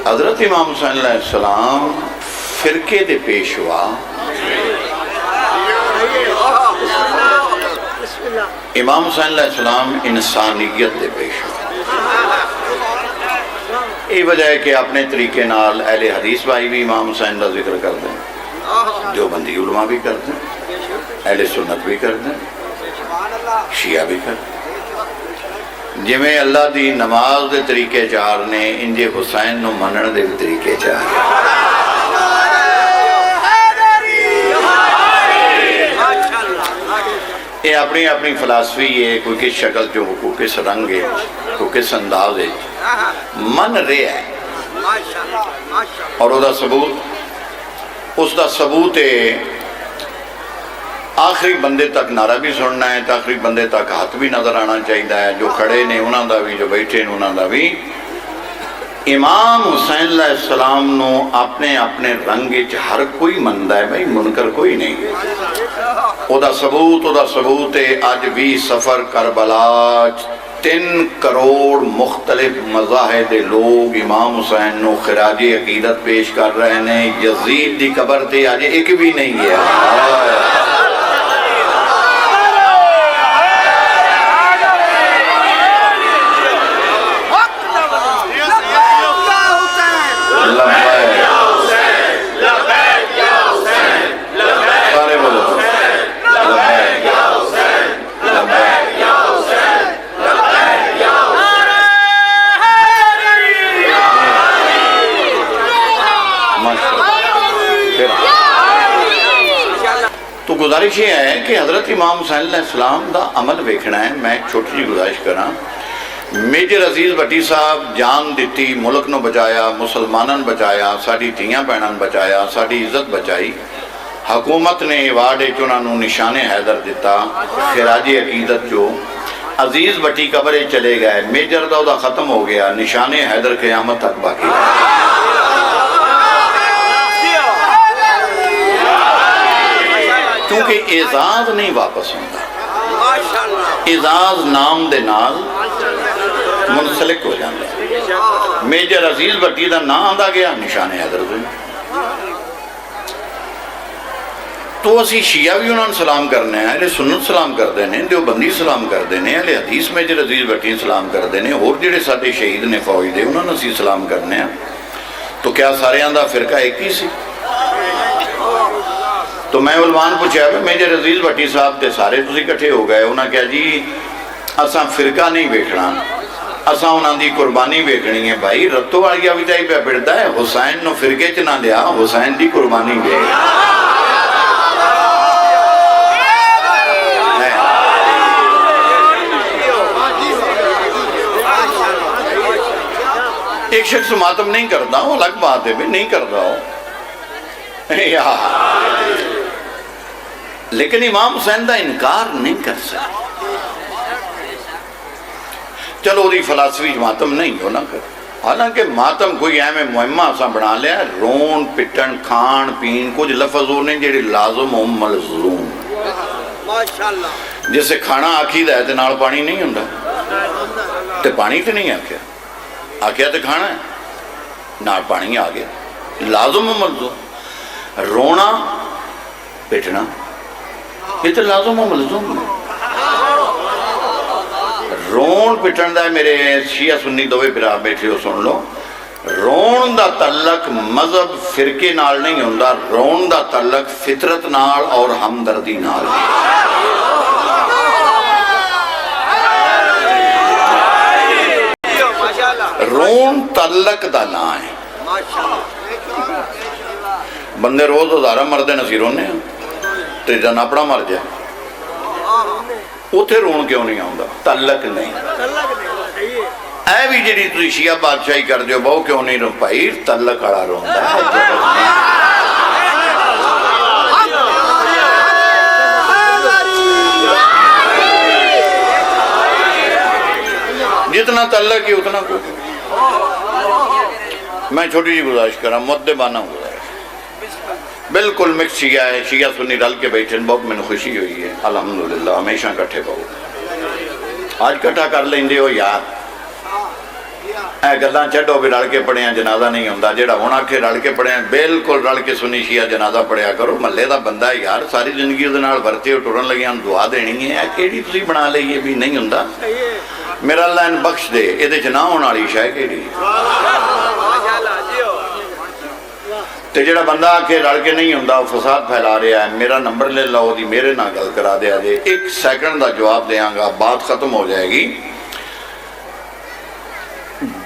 हज़रत इमाम हुसैन अलैहिस्सलाम फिरके दे पेशवा, इमाम हुसैन अलैहिस्सलाम इंसानियत दे पेशवा। ये वजह है कि अपने तरीके नाल अहले हदीस भाई भी इमाम हुसैन का जिक्र करते हैं, देवबंदी उलमा भी करते हैं, अहले सुन्नत भी करते हैं, शिया भी करते हैं। जिमें अल्लाह दी नमाज दे तरीके चार ने, इंजे हुसैन नूं मनण दे भी तरीके चार। ये अपनी अपनी फिलासफी है, कोई किस शक्ल चो, कोई किस रंग है, कोई किस अंदाज है मन रहा है। और उसका सबूत, उसका सबूत है आखिरी बंदे तक नारा भी सुनना है, तो आखिरी बंदे तक हाथ भी नजर आना चाहिए है, जो खड़े ने उन्हों का भी, जो बैठे ने उन्हों का भी। इमाम हुसैन अलैहिस्सलाम नू अपने अपने रंग हर कोई मनदा है, भाई मुनकर कोई नहीं। ओदा सबूत है अज भी सफर करबला 3 करोड़ मुख्तलिफ मज़ाहिब दे लोग इमाम हुसैन नू खिराजे अकीदत पेश कर रहे हैं। यजीद दी कबर ते अज एक भी नहीं गया। तो गुजारिश ये है कि हज़रत इमाम हुसैन अलैहिस्सलाम का अमल वेखना है। मैं छोटी जी गुजारिश करा, मेजर अजीज भट्टी साहब जान दी, मुल्क नूं बचाया, मुसलमानों बचाया, साडी धीआं भैणां बचाया, साडी इज्जत बचाई। हुकूमत ने अवार्ड उन्होंने निशाने हैदर दिता, खिराजे अकीदत जो अजीज भट्टी कबरे चले गए, मेजर का खत्म हो गया, निशाने हैदर क़यामत तक बाकी। क्योंकि एजाज नहीं वापस होता, एजाज नाम दे नाल मुनसलिक हो जाता। मेजर अजीज भट्टी का नाम आंदा गया, निशाने हैदर दे। तो असी शिया भी उन्होंने सलाम करने, अहले सुन्नत सलाम करते हैं, देवबंदी सलाम करते हैं, अहले हदीस मेजर अजीज भट्टी सलाम करते हैं, होर जिहड़े साडे शहीद ने फौज दे उन्होंने असी सलाम करने। तो क्या सारिਆਂ ਦਾ फिरका एक ही सी? तो मैं उलमान पूछा भी मेजर अजीज भट्टी साहब तो सारे तुम इकट्ठे हो गए, उन्हें कहा जी असा फिरका नहीं वेखना, असा उन्होंने कुर्बानी वेखनी है। भाई रत्तो वालिया भी तो पे पिड़ता है, हुसैन नूं फिरके च ना लिया, हुसैन की कुर्बानी वे। एक शख्स मातम नहीं करता, वो अलग बात है, भी नहीं करता हो यार, लेकिन इमाम हुसैन का इनकार नहीं कर सकते। चलो वो फिलासफी मातम नहीं होना कर, हालांकि मातम कोई एवं मुहिमा असा बना लिया, रोन पिटन खान पीन कुछ लफज वो ने जेडे लाजम हो मलजूम। जिसे खाना आखीदा है तो नाल पानी नहीं होंदा, ते पानी तो नहीं आख्या, आख्या तो खाना है, नाल पानी आ गया, लाजम मलजूम। रोना पिटना ये तो लाजम मलजूम है। रोन पिटन का मेरे शिया सुन्नी दोवे भरा बैठे हो सुन लो, रोन का तल्लक मजहब फिरके नाल नहीं होंदा, रोन का तल्लक फितरत नाल और हमदर्दी नाल। रोन तल्लक का ना है। बंदे रोज हजारा मरते हैं, असी रोने तो जन अपना मर जाए, उथे रोन क्यों नहीं आता? तल्लक नहीं। ऐ भी जी तुम शिया बादशाही करते हो, बहु क्यों नहीं रो भाई? तल्लक वाला रोंदा है। जितना तल्लक है उतना कुछ। मैं छोटी जी गुजारिश करा, मुद्देबाना गुजारिश, बिल्कुल मिक्स शिया है, शिया सुन्नी रल के बैठे, बहुत मैंने खुशी हुई है। अल्हम्दुलिल्लाह हमेशा कट्ठे पाओ, आज कट्ठा कर लेंदे हो यार। ਇਹ ਗੱਲਾਂ ਛੱਡੋ भी रल के पढ़िया जनाजा नहीं होंदा। जिहड़ा हुण आखे रल के पढ़िया, बिल्कुल रल के सुन्नी शिया जनाजा पढ़िया करो। महल्ले का बंदा यार सारी जिंदगी उहदे नाल वरते टुरन लगिया दुआ देनी है, किहड़ी तुसीं बना लई है भी नहीं हुंदा। मेरा अल्लाह इहनूं बख्श दे, इहदे च ना होण वाली शै किहड़ी। ते जिहड़ा बंदा आके रल के नहीं हुंदा वो फसाद फैला रहा है, मेरा नंबर ले लो, ओदी मेरे नाल गल करा दिया जे, 1 सेकंड का जवाब देंगा, बात खत्म हो जाएगी।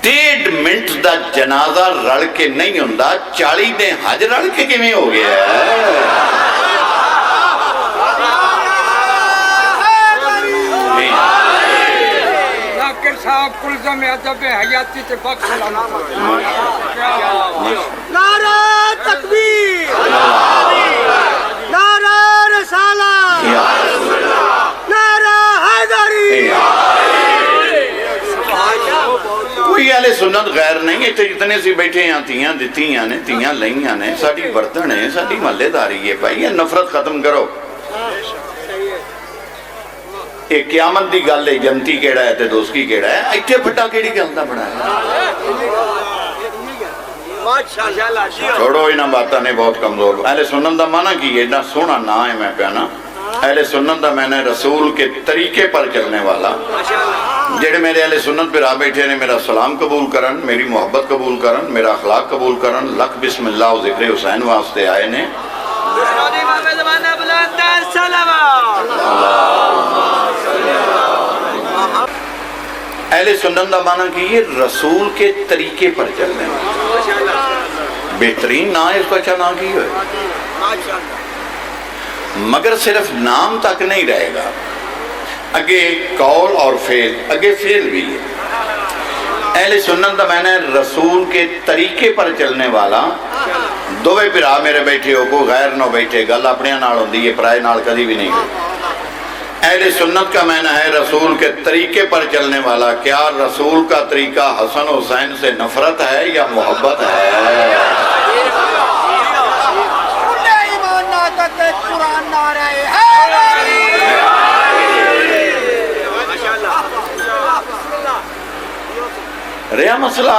1.5 मिनट का जनाजा रल के नहीं हुंदा, 40 दे हज रल के किवें हो गया नारा तकबीर, नारा रिसालत, नारा हैदरी। कोई आले सुन्नत गैर नहीं, इतने जितने सी बैठे हैं तियां दित्तियां ने, तियां लईयां ने, साडी बर्तन है, साडी महल्लेदारी है भाई। ये नफरत खत्म करो। ये क्यामत की गल है, जमती केड़ा है ते दोस्ती केड़ा है, इत्थे फटा केड़ी गल दा बनाया। छोड़ो इन्हां बातां ने बहुत कमजोर। अहले सुन्नत दा माना की एडा सोहना ना है मैं प्या ना। अहले सुन्नत दा मैंने रसूल के तरीके पर चलने वाला, जेड़े मेरे अहले सुन्नत पे आ बैठे ने, मेरा सलाम कबूल करन, मेरी मोहब्बत कबूल करन, मेरा अखलाक कबूल करन, लख बिस्मिल्लाह और जिक्र हुसैन वास्ते आए ने। अहले सुन्नत दा माना कि ये रसूल के तरीके पर चलने वाला। बेहतरीन ना है, इसको अच्छा ना की हो, मगर सिर्फ नाम तक नहीं रहेगा, अगे कौल और फेल, अगे फेल भी है। अहले सुन्नत दा मैंने रसूल के तरीके पर चलने वाला। दोवे भरा मेरे बैठे हो, को गैर ना बैठे, गल अपने नाल होंदी है, पराए नाल कभी भी नहीं। अहले सुन्नत का मैंने है रसूल के तरीके पर चलने वाला। क्या रसूल का तरीका हसन हुसैन से नफरत है या मोहब्बत है? रहा मसला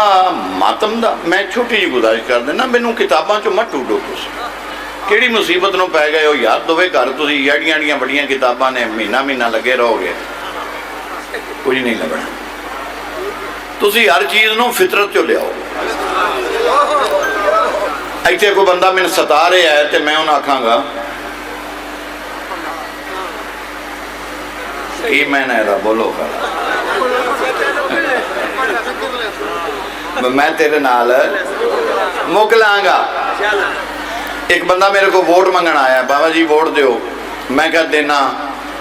मातम दा, मैं छोटी जी गुजारिश कर देना, मैनू किताबां चो मत टूटो। किहड़ी मुसीबत नूं पै गए हो यार, दोवे घर तुसीं एडियां बड़ियां किताबां ने, महीना महीना लगे रहोगे, कुछ नहीं लगना। तुसीं हर चीज़ नूं फितरत चो लियाओ। इत्थे कोई बंदा मैनूं सता रहा है तो मैं उन्हें आखांगा की मैंने बोलो मैं तेरे नाल मुक लांगा। एक बंदा मेरे को वोट मंगन आया, बाबा जी वोट दो, मैं क्या देना,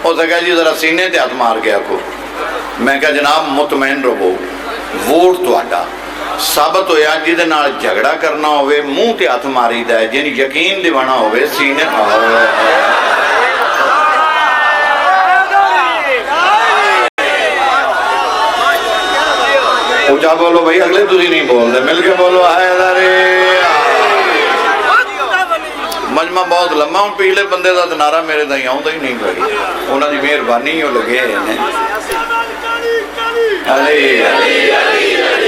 उसने कहा जी जरा सीने ते हथ मार के आखो। मैं क्या जनाब मुतमैन रहो, वोट तुहाडा। साबित होया जिहदे नाल झगड़ा करना होवे मूँह ते हथ मारीदा है, जिन्हें यकीन दिवाना होवे सीने ऊंचा बोलो भाई, अगले तुसीं नहीं बोलते, मिल के बोलो हैदरी। मजमा बहुत लम्मा, हूँ पिछले बंदे का नारा मेरे ताईं आउंदा ही नहीं भाई, उन्हां दी मेहरबानी हो लगे ने। अली अली अली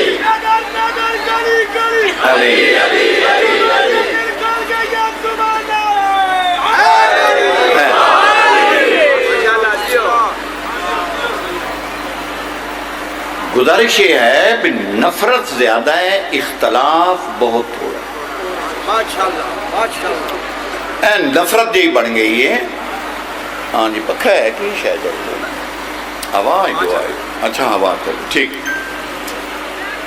गुजारिश ये है कि नफरत ज्यादा है, इख्तलाफ बहुत थोड़ा। नफरत जी बन गई है। हाँ जी पक्का है कि शायद आवाज दो आए, अच्छा हवा चलो ठीक।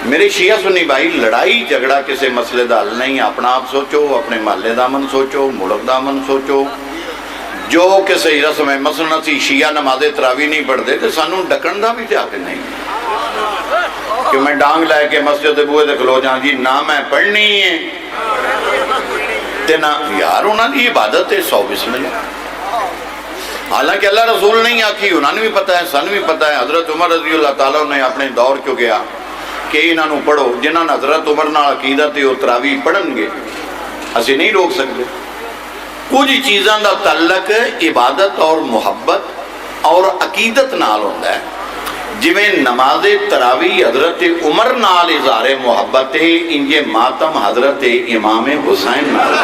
मेरे शिया सुन्नी भाई, लड़ाई झगड़ा किसी मसले का हल नहीं। अपना आप सोचो, अपने महल्ले का अमन सोचो, मुल्क का अमन सोचो। जो किसी रस्म मसलन असी शिया नमाजे तरावी नहीं पढ़ते तो सानू डकन का भी हक नहीं कि मैं डांग लैके मस्जिद के बूहे खलो जा जी ना मैं पढ़नी है ते ना यार उन्होंने इबादत है 100 बिस्मिल्लाह। हालांकि अल्लाह रसूल नहीं आखी, उन्होंने भी पता है, सानू भी पता है। हजरत उमर रज़ी अल्लाह तआला ने अपने दौर चो गया कि इन्हों पढ़ो, जिन्होंने हजरत उमर नाल अकीदत है वो तरावी पढ़नगे, असी नहीं रोक सकते। कुछ चीज़ों का तल्लक इबादत और मुहब्बत और अकीदत नाल होंदा है। जिवें नमाज़े तरावी हजरत उमर नाल इज़हारे मुहब्बत है, इंजे मातम हजरत इमाम हुसैन नाल।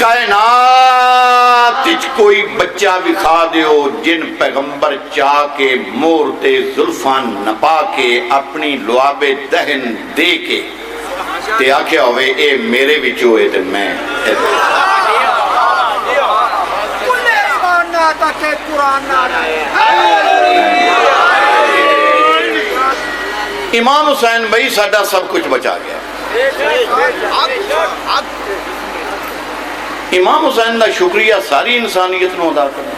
कायनात विच कोई बच्चा विखा दियो जिन पैगंबर चा के मोर ते जुल्फां नपा के अपनी लुआबे दहन दे के ते आख्या होवे ए मेरे विच होए ते मैं इमाम हुसैन भाई साडा सब कुछ बचा गया। इमाम हुसैन का शुक्रिया सारी इंसानियत को अदा करना।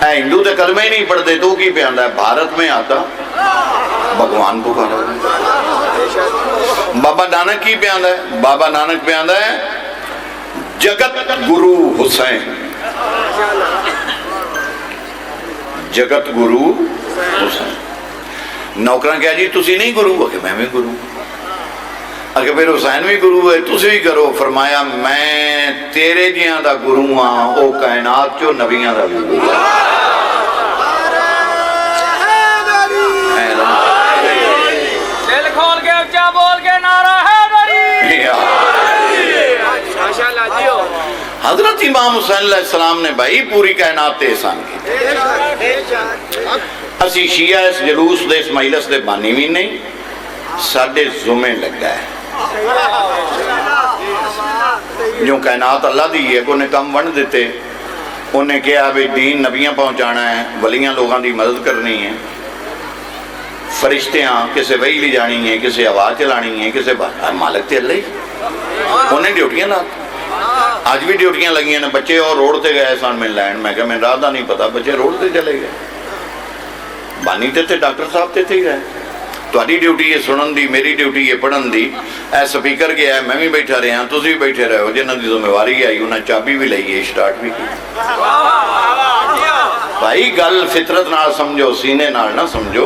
हिंदू तो कलमे ही नहीं पढ़ते तो की पे आंदा है भारत में आता भगवान पुकारा। बाबा नानक की पे आंदा है, बाबा नानक पे आंदा है जगत गुरु हुसैन, जगत गुरु हुसैन। नौकरा क्या जी तुसी नहीं गुरु हो कि मैं भी गुरु, अगर फिर हुसैन भी गुरु है तुसी भी करो। फरमाया मैं तेरे जियां दा गुरु हाँ, वो कायनात चो नबियां दा भी गुरु दिल खोल के ऊंचा बोल के नारा हैदरी। हजरत इमाम हुसैन अलैहिस्सलाम ने भाई पूरी कायनात ते एहसान की। असी शिया इस जलूस दे इस मजलिस दे बानी भी नहीं, साडे जुमे लगा है जो कायनात अल्लाह दी है। उन्हें कम वंड दिते, उन्हें कहा भी दीन नबियां पहुंचाना है, वलियां लोगों की मदद करनी है, फरिश्तियां किसे वही ले जानी है, किसे आवाज़ चलानी है, किसे मालिक ते अल्लाह ही। उन्हें ड्यूटियां ला, अज भी ड्यूटियां लगियां ने। बच्चे और रोड से गए सन मैं लैन, मैं क्या मैं राह का नहीं पता, बच्चे रोड से चले गए। बानी ते डॉक्टर साहब ते ही गए। तुहाडी ड्यूटी है सुनन दी, मेरी ड्यूटी है पढ़न दी। ए स्पीकर गया है, मैं भी बैठा रहा, तुम भी बैठे रहो। जिन्हों की जिम्मेवारी आई उन्हें चाबी भी ली है, स्टार्ट भी की। भाई गल फितरत नाल समझो, सीने नाल ना समझो।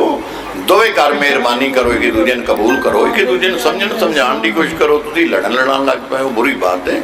दोवे घर मेहरबानी करो, एक दूजे ने कबूल करो, एक दूजे ने समझण समझाने की कोशिश करो। तुम लड़न लड़ान लग पाए, बुरी बात है।